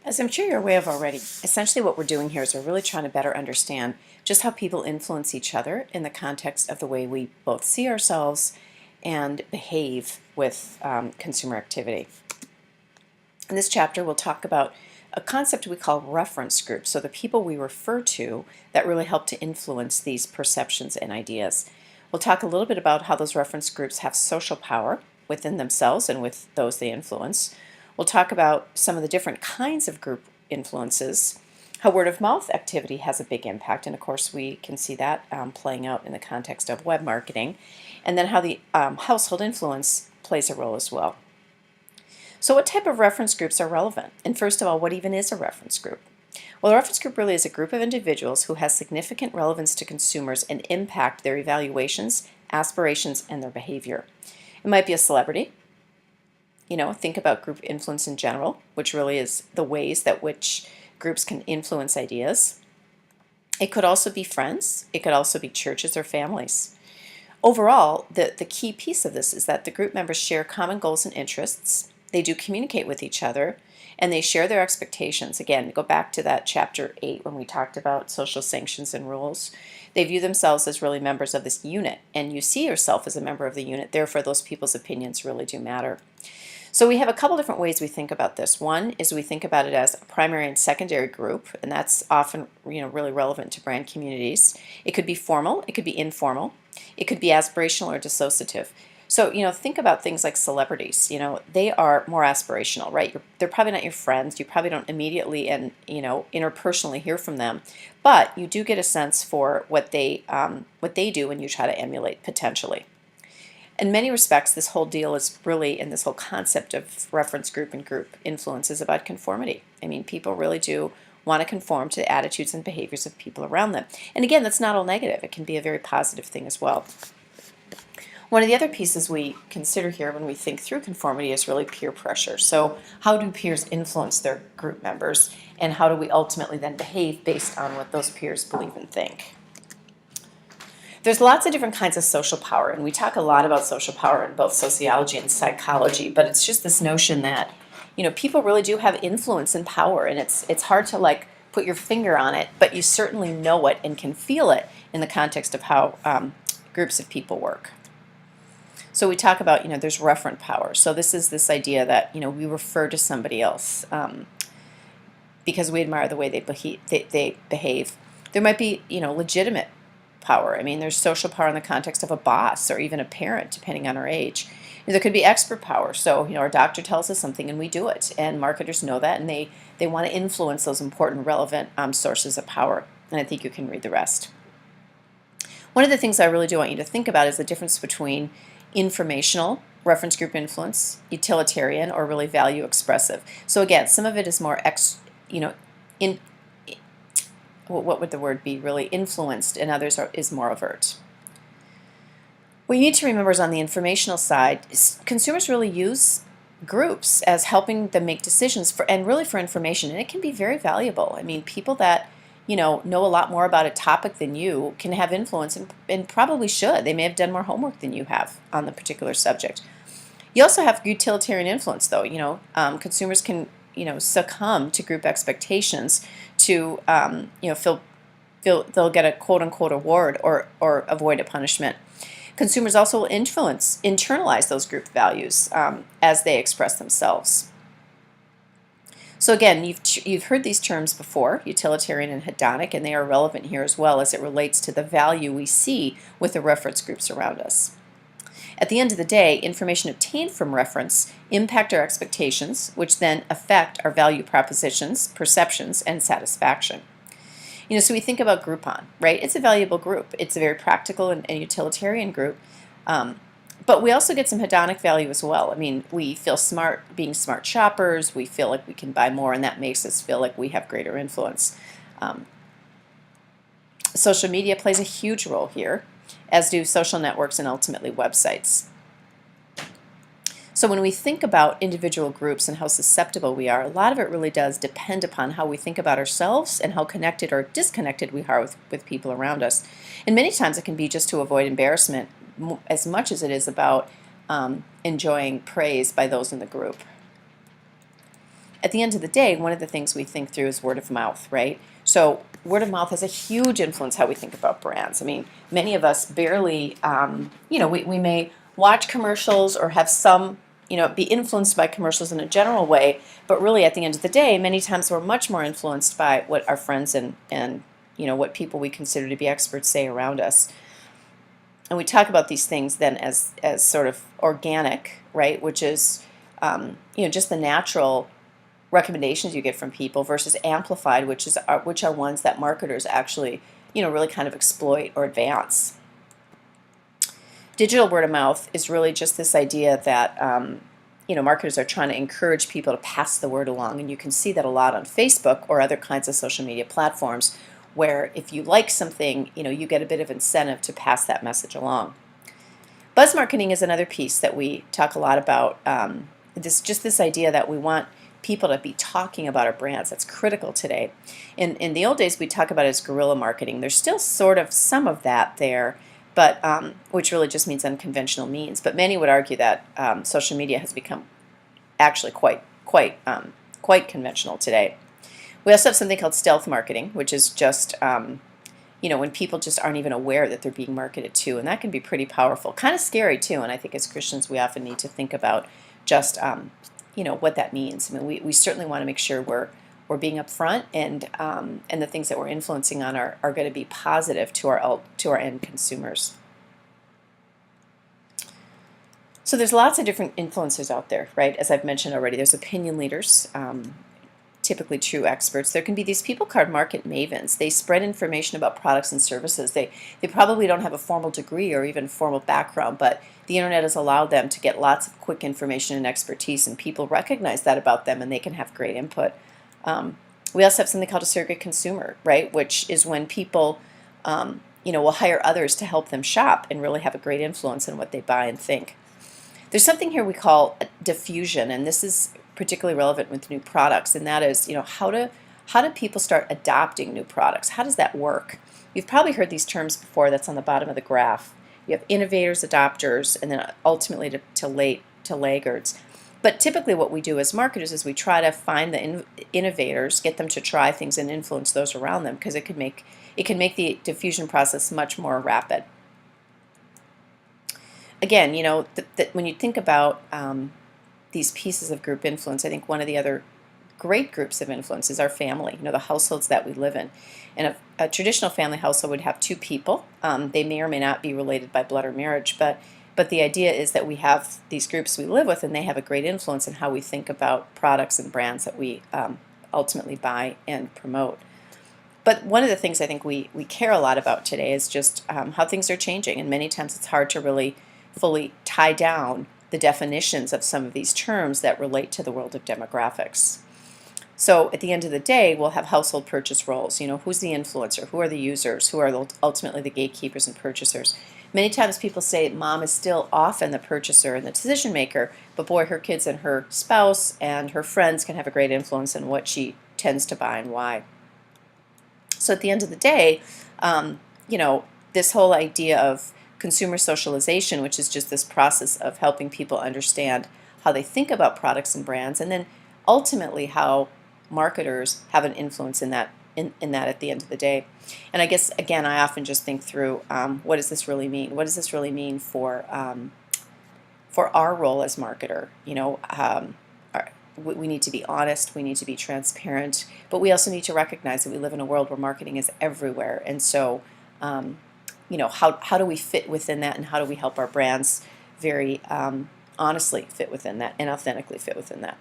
As I'm sure you're aware of already, essentially what we're doing here is we're really trying to better understand just how people influence each other in the context of the way we both see ourselves and behave with consumer activity. In this chapter, we'll talk about a concept we call reference groups, so the people we refer to that really help to influence these perceptions and ideas. We'll talk a little bit about how those reference groups have social power within themselves and with those they influence. We'll talk about some of the different kinds of group influences, how word of mouth activity has a big impact, and of course we can see that playing out in the context of web marketing, and then how the household influence plays a role as well. So what type of reference groups are relevant? And first of all, what even is a reference group? Well, a reference group really is a group of individuals who has significant relevance to consumers and impact their evaluations, aspirations, and their behavior. It might be a celebrity. Think about group influence in general, which really is the ways that which groups can influence ideas. It could also be friends. It could also be churches or families. Overall, the key piece of this is that the group members share common goals and interests. They do communicate with each other, and they share their expectations. Again, go back to that chapter 8 when we talked about social sanctions and rules. They view themselves as really members of this unit, and you see yourself as a member of the unit. Therefore, those people's opinions really do matter. So we have a couple different ways we think about this. One is we think about it as a primary and secondary group, and that's often really relevant to brand communities. It could be formal, it could be informal, it could be aspirational or dissociative. So, think about things like celebrities. They are more aspirational, right? They're probably not your friends. You probably don't immediately and, interpersonally hear from them, but you do get a sense for what they do and you try to emulate potentially. In many respects, this whole deal is really, and this whole concept of reference group and group influence is about conformity. I mean, people really do want to conform to the attitudes and behaviors of people around them. And again, that's not all negative. It can be a very positive thing as well. One of the other pieces we consider here when we think through conformity is really peer pressure. So how do peers influence their group members, and how do we ultimately then behave based on what those peers believe and think? There's lots of different kinds of social power, and we talk a lot about social power in both sociology and psychology, but it's just this notion that, people really do have influence and power, and it's hard to put your finger on it, but you certainly know it and can feel it in the context of how groups of people work. So we talk about, there's referent power. So this is this idea that, we refer to somebody else because we admire the way they behave. There might be, legitimate power. I mean, there's social power in the context of a boss or even a parent, depending on our age. And there could be expert power. So, our doctor tells us something and we do it. And marketers know that, and they want to influence those important, relevant sources of power. And I think you can read the rest. One of the things I really do want you to think about is the difference between informational reference group influence, utilitarian, or really value expressive. So again, some of it is more what would the word be, really influenced, and others is more overt. What you need to remember is on the informational side, consumers really use groups as helping them make decisions and really for information, and it can be very valuable. I mean, people that know a lot more about a topic than you can have influence and probably should. They may have done more homework than you have on the particular subject. You also have utilitarian influence, though. Consumers can succumb to group expectations to feel they'll get a quote-unquote award or avoid a punishment. Consumers also will internalize those group values as they express themselves. So again, you've heard these terms before, utilitarian and hedonic, and they are relevant here as well as it relates to the value we see with the reference groups around us. At the end of the day, information obtained from reference impact our expectations, which then affect our value propositions, perceptions, and satisfaction. So we think about Groupon, right? It's a valuable group. It's a very practical and utilitarian group. But we also get some hedonic value as well. I mean, we feel smart being smart shoppers. We feel like we can buy more, and that makes us feel like we have greater influence. Social media plays a huge role here, as do social networks and ultimately websites. So when we think about individual groups and how susceptible we are, a lot of it really does depend upon how we think about ourselves and how connected or disconnected we are with people around us. And many times it can be just to avoid embarrassment as much as it is about enjoying praise by those in the group. at the end of the day, one of the things we think through is word of mouth, right? So word of mouth has a huge influence how we think about brands. I mean, many of us barely, we may watch commercials or have some, be influenced by commercials in a general way, but really at the end of the day, many times we're much more influenced by what our friends and what people we consider to be experts say around us. And we talk about these things then as sort of organic, right, which is, just the natural recommendations you get from people, versus amplified, which are ones that marketers actually, really kind of exploit or advance. Digital word of mouth is really just this idea that marketers are trying to encourage people to pass the word along, and you can see that a lot on Facebook or other kinds of social media platforms, where if you like something, you get a bit of incentive to pass that message along. Buzz marketing is another piece that we talk a lot about. This idea that we want people to be talking about our brands. That's critical today. In the old days, we talk about it as guerrilla marketing. There's still sort of some of that there, but which really just means unconventional means. But many would argue that social media has become actually quite conventional today. We also have something called stealth marketing, which is just when people just aren't even aware that they're being marketed to, and that can be pretty powerful, kind of scary too. And I think as Christians, we often need to think about just what that means. I mean, we certainly want to make sure we're being upfront, and the things that we're influencing on are going to be positive to our end consumers. So there's lots of different influencers out there, right? As I've mentioned already, there's opinion leaders, typically true experts. There can be these people called market mavens. They spread information about products and services. They probably don't have a formal degree or even formal background, but the internet has allowed them to get lots of quick information and expertise, and people recognize that about them, and they can have great input. We also have something called a surrogate consumer, right, which is when people will hire others to help them shop and really have a great influence in what they buy and think. There's something here we call diffusion, and this is particularly relevant with new products, and that is, how do people start adopting new products? How does that work? You've probably heard these terms before. That's on the bottom of the graph. You have innovators, adopters, and then ultimately to laggards. But typically what we do as marketers is we try to find the innovators, get them to try things and influence those around them, because it can make the diffusion process much more rapid. Again, when you think about these pieces of group influence, I think one of the other great groups of influence is our family, the households that we live in. And a traditional family household would have two people. They may or may not be related by blood or marriage, but the idea is that we have these groups we live with, and they have a great influence in how we think about products and brands that we ultimately buy and promote. But one of the things I think we care a lot about today is just how things are changing, and many times it's hard to really fully tie down the definitions of some of these terms that relate to the world of demographics. So at the end of the day, we'll have household purchase roles. Who's the influencer? Who are the users? Who are ultimately the gatekeepers and purchasers? Many times people say mom is still often the purchaser and the decision maker, but boy, her kids and her spouse and her friends can have a great influence on what she tends to buy and why. So at the end of the day, this whole idea of consumer socialization, which is just this process of helping people understand how they think about products and brands, and then ultimately how marketers have an influence in that at the end of the day. And I guess, again, I often just think through, what does this really mean? What does this really mean for our role as marketer? We need to be honest, we need to be transparent, but we also need to recognize that we live in a world where marketing is everywhere. And so, how do we fit within that, and how do we help our brands very honestly fit within that and authentically fit within that?